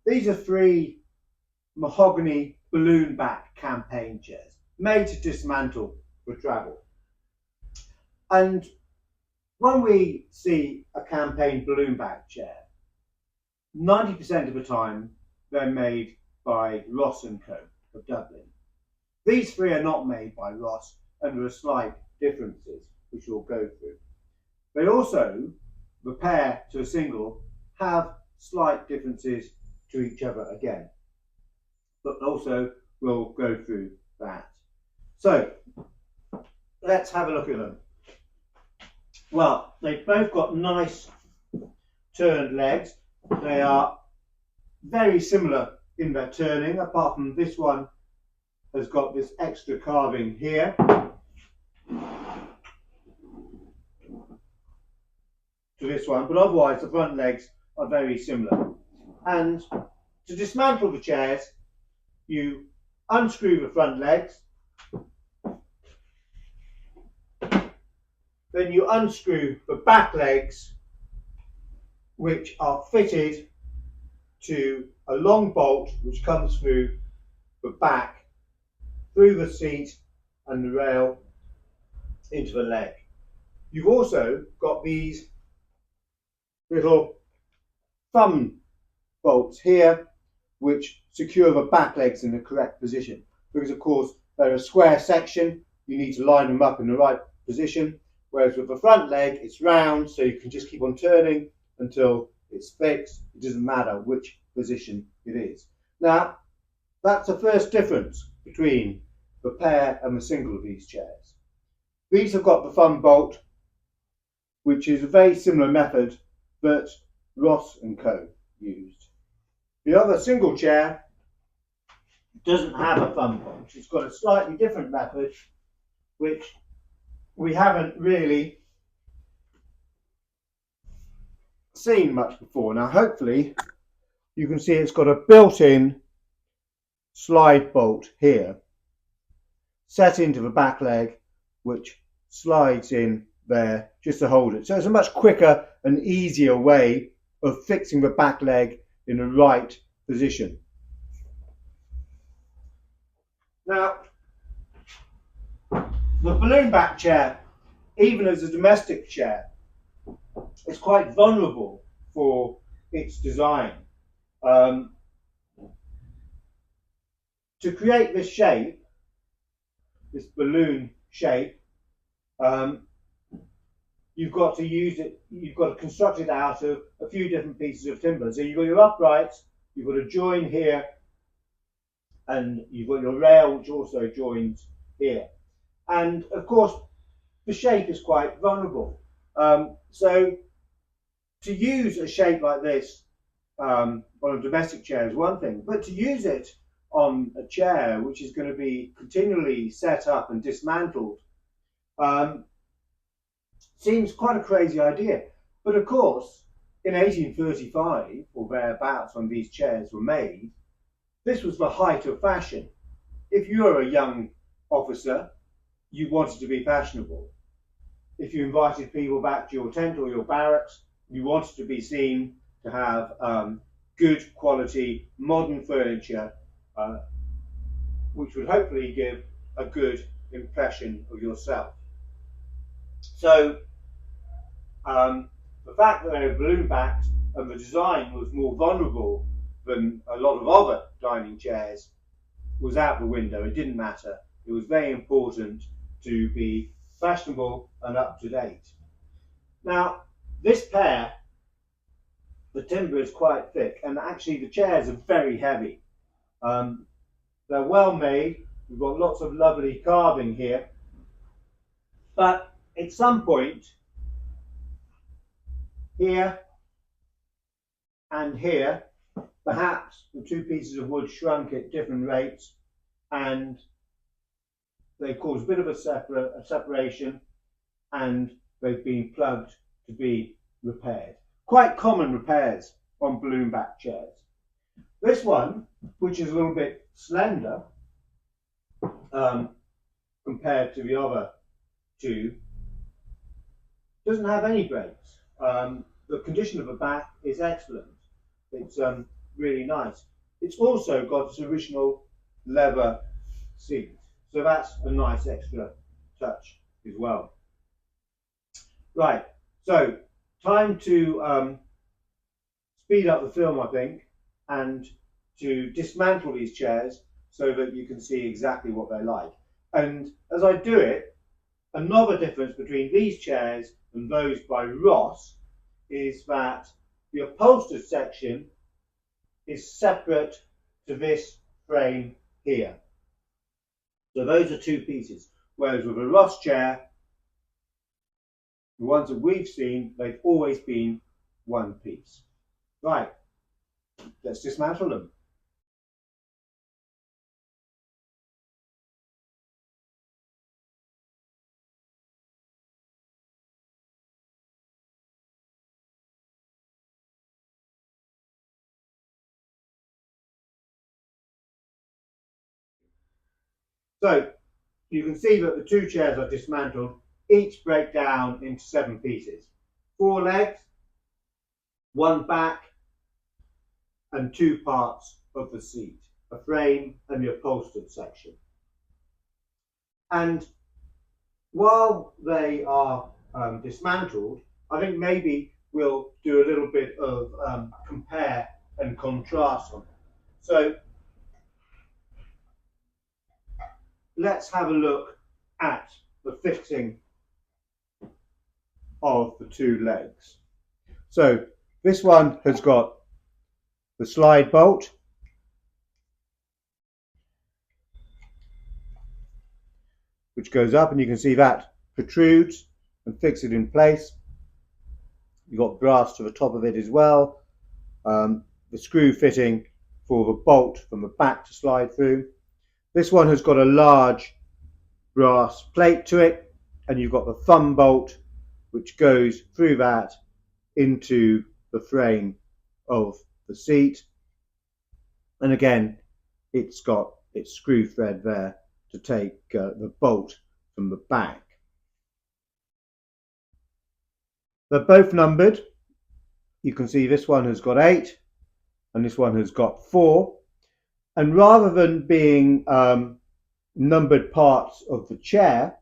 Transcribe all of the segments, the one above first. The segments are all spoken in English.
These are three mahogany balloon back campaign chairs made to dismantle for travel. And when we see a campaign balloon back chair, 90% of the time they're made by Ross & Co of Dublin. These three are not made by Ross, and there are slight differences which we'll go through. They also, the pair to a single, have slight differences to each other again, but also we'll go through that. So let's have a look at them. Well, they've both got nice turned legs. They are very similar in their turning, apart from this one has got this extra carving here to this one, but otherwise the front legs are very similar. And to dismantle the chairs, you unscrew the front legs, then you unscrew the back legs, which are fitted to a long bolt which comes through the back, through the seat and the rail into the leg. You've also got these little thumb bolts here which secure the back legs in the correct position, because of course they're a square section, you need to line them up in the right position, whereas with the front leg it's round, so you can just keep on turning until it's fixed. It doesn't matter which position it is. Now that's the first difference between the pair and the single of these chairs. These have got the thumb bolt, which is a very similar method that Ross & Co used. The other single chair doesn't have a thumb bolt. It's got a slightly different method, which we haven't really seen much before. Now hopefully you can see it's got a built-in slide bolt here set into the back leg, which slides in there just to hold it. So it's a much quicker and easier way of fixing the back leg in the right position. Now, the balloon back chair, even as a domestic chair, is quite vulnerable for its design. To create this shape, this balloon shape, you've got to construct it out of a few different pieces of timber. So you've got your uprights, you've got a join here, and you've got your rail which also joins here. And of course the shape is quite vulnerable. So to use a shape like this on a domestic chair is one thing, but to use it on a chair which is going to be continually set up and dismantled seems quite a crazy idea. But of course, in 1835 or thereabouts, when these chairs were made, this was the height of fashion. If you were a young officer, you wanted to be fashionable. If you invited people back to your tent or your barracks, you wanted to be seen to have good quality modern furniture, which would hopefully give a good impression of yourself. So the fact that they were balloon backed and the design was more vulnerable than a lot of other dining chairs was out the window. It didn't matter. It was very important to be fashionable and up to date. Now, this pair, the timber is quite thick, and actually the chairs are very heavy. They're well made. We've got lots of lovely carving here, but at some point here and here, perhaps the two pieces of wood shrunk at different rates and they cause a bit of a separation, and they've been plugged to be repaired. Quite common repairs on balloon back chairs. This one, which is a little bit slender compared to the other two, doesn't have any breaks. The condition of the back is excellent. It's really nice. It's also got its original leather seat, so that's a nice extra touch as well. Right, so time to speed up the film, I think, and to dismantle these chairs so that you can see exactly what they're like. And as I do it, another difference between these chairs and those by Ross is that the upholstered section is separate to this frame here. So those are two pieces, whereas with a Ross chair, the ones that we've seen, they've always been one piece. Right, let's dismantle them. So you can see that the two chairs I've dismantled each break down into 7 pieces. 4 legs, 1 back, and 2 parts of the seat, a frame and the upholstered section. And while they are dismantled, I think maybe we'll do a little bit of compare and contrast on it. So let's have a look at the fitting of the 2 legs. So this one has got the slide bolt, which goes up, and you can see that protrudes and fixes it in place. You've got brass to the top of it as well. The screw fitting for the bolt from the back to slide through. This one has got a large brass plate to it, and you've got the thumb bolt which goes through that into the frame of the seat. And again, it's got its screw thread there to take the bolt from the back. They're both numbered. You can see this one has got 8 and this one has got 4. And rather than being numbered parts of the chair,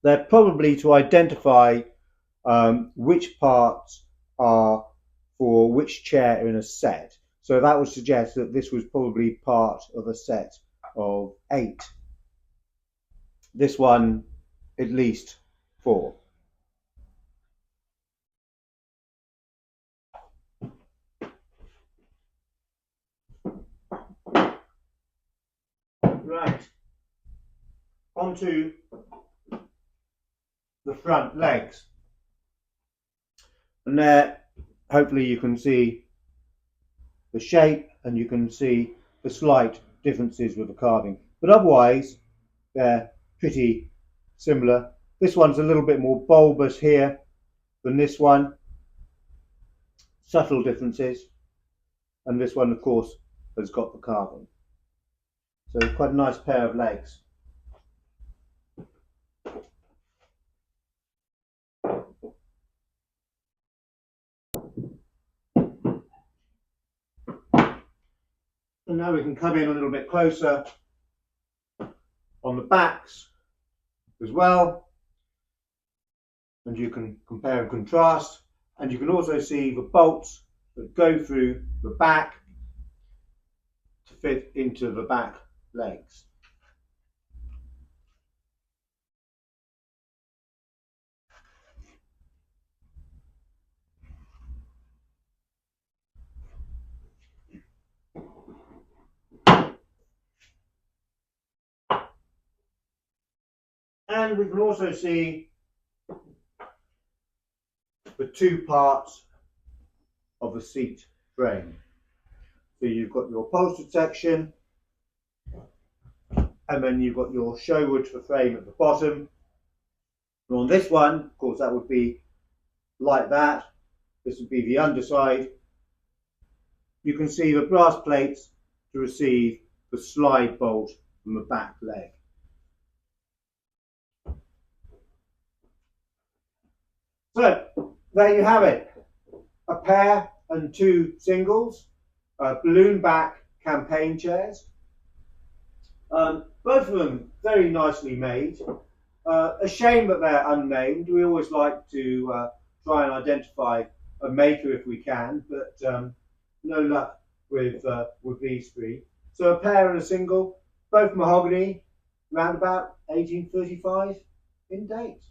they're probably to identify which parts are for which chair in a set. So that would suggest that this was probably part of a set of 8. This one, at least 4. Right, onto the front legs. And there, hopefully you can see the shape and you can see the slight differences with the carving. But otherwise, they're pretty similar. This one's a little bit more bulbous here than this one. Subtle differences. And this one, of course, has got the carving. So quite a nice pair of legs. And now we can come in a little bit closer on the backs as well. And you can compare and contrast. And you can also see the bolts that go through the back to fit into the back legs. And we can also see the 2 parts of the seat frame. So you've got your upholstered section, and then you've got your show wood for frame at the bottom. And on this one, of course, that would be like that. This would be the underside. You can see the brass plates to receive the slide bolt from the back leg. So there you have it, a pair and 2 singles balloon back campaign chairs. Both of them very nicely made. A shame that they're unnamed. We always like to try and identify a maker if we can, but no luck with these three. So a pair and a single, both mahogany, round about 1835 in date.